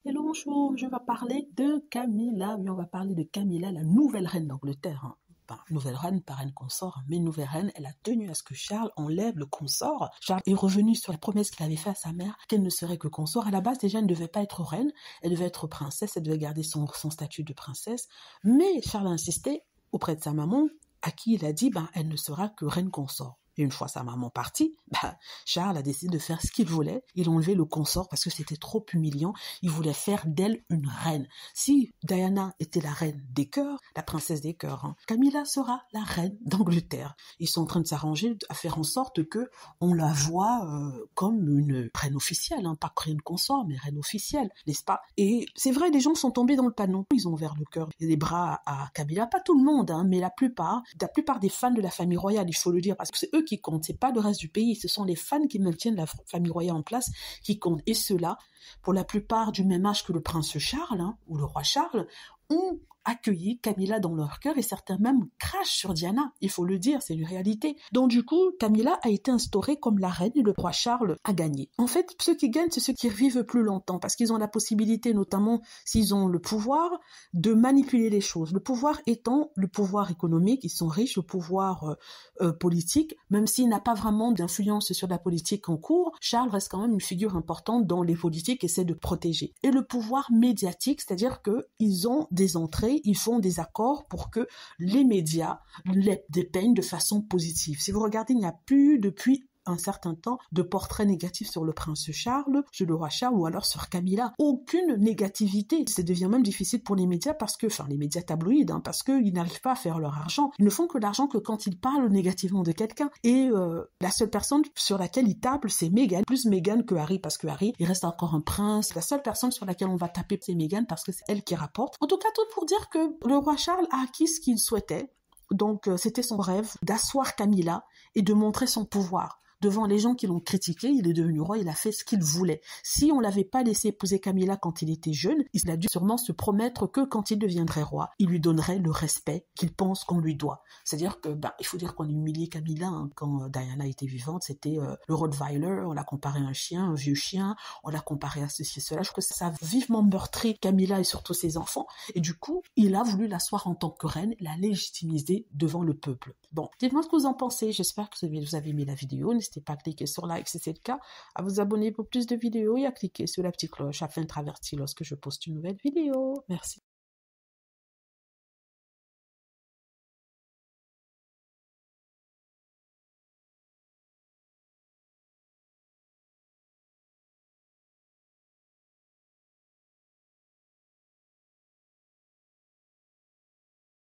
Hello, bonjour, je vais parler de Camilla. Oui, on va parler de Camilla, la nouvelle reine d'Angleterre. Enfin, nouvelle reine, pas reine consort, mais nouvelle reine. Elle a tenu à ce que Charles enlève le consort. Charles est revenu sur la promesse qu'il avait faite à sa mère, qu'elle ne serait que consort. À la base, déjà, elle ne devait pas être reine, elle devait être princesse, elle devait garder son statut de princesse. Mais Charles a insisté auprès de sa maman, à qui il a dit, elle ne sera que reine consort. Et une fois sa maman partie, Charles a décidé de faire ce qu'il voulait. Il a enlevé le consort parce que c'était trop humiliant. Il voulait faire d'elle une reine. Si Diana était la reine des cœurs, la princesse des cœurs, Camilla sera la reine d'Angleterre. Ils sont en train de s'arranger à faire en sorte que on la voit comme une reine officielle, pas reine consort, mais reine officielle, n'est-ce pas? Et c'est vrai, les gens sont tombés dans le panneau. Ils ont ouvert le cœur et les bras à Camilla. Pas tout le monde, mais la plupart des fans de la famille royale, il faut le dire, parce que c'est eux qui comptent, c'est pas le reste du pays, ce sont les fans qui maintiennent la famille royale en place qui comptent. Et ceux-là, pour la plupart du même âge que le prince Charles, ou le roi Charles, ont accueilli Camilla dans leur cœur et certains même crachent sur Diana, il faut le dire, c'est une réalité. Donc du coup, Camilla a été instaurée comme la reine et le roi Charles a gagné. En fait, ceux qui gagnent, c'est ceux qui vivent plus longtemps parce qu'ils ont la possibilité, notamment s'ils ont le pouvoir, de manipuler les choses. Le pouvoir étant le pouvoir économique, ils sont riches, le pouvoir politique, même s'il n'a pas vraiment d'influence sur la politique en cours, Charles reste quand même une figure importante dans les politiques et essaie de protéger. Et le pouvoir médiatique, c'est-à-dire qu'ils ont des entrées, ils font des accords pour que les médias les dépeignent de façon positive. Si vous regardez, il n'y a plus depuis un certain temps de portraits négatifs sur le prince Charles, sur le roi Charles ou alors sur Camilla. Aucune négativité. Ça devient même difficile pour les médias les médias tabloïds, parce qu'ils n'arrivent pas à faire leur argent. Ils ne font que l'argent que quand ils parlent négativement de quelqu'un. Et la seule personne sur laquelle ils tapent, c'est Meghan. Plus Meghan que Harry, parce que Harry, il reste encore un prince. La seule personne sur laquelle on va taper, c'est Meghan, parce que c'est elle qui rapporte. En tout cas, tout pour dire que le roi Charles a acquis ce qu'il souhaitait. Donc, c'était son rêve d'asseoir Camilla et de montrer son pouvoir. Devant les gens qui l'ont critiqué, il est devenu roi, il a fait ce qu'il voulait. Si on l'avait pas laissé épouser Camilla quand il était jeune, il a dû sûrement se promettre que quand il deviendrait roi, il lui donnerait le respect qu'il pense qu'on lui doit. C'est-à-dire que, il faut dire qu'on a humilié Camilla quand Diana était vivante, c'était le Rottweiler, on l'a comparé à un chien, un vieux chien, on l'a comparé à ceci et cela. Je trouve que ça a vivement meurtri Camilla et surtout ses enfants. Et du coup, il a voulu l'asseoir en tant que reine, la légitimiser devant le peuple. Bon, dites-moi ce que vous en pensez. J'espère que vous avez aimé la vidéo. N'hésitez pas à cliquer sur like si c'est le cas, à vous abonner pour plus de vidéos et à cliquer sur la petite cloche afin de traverser lorsque je poste une nouvelle vidéo. Merci.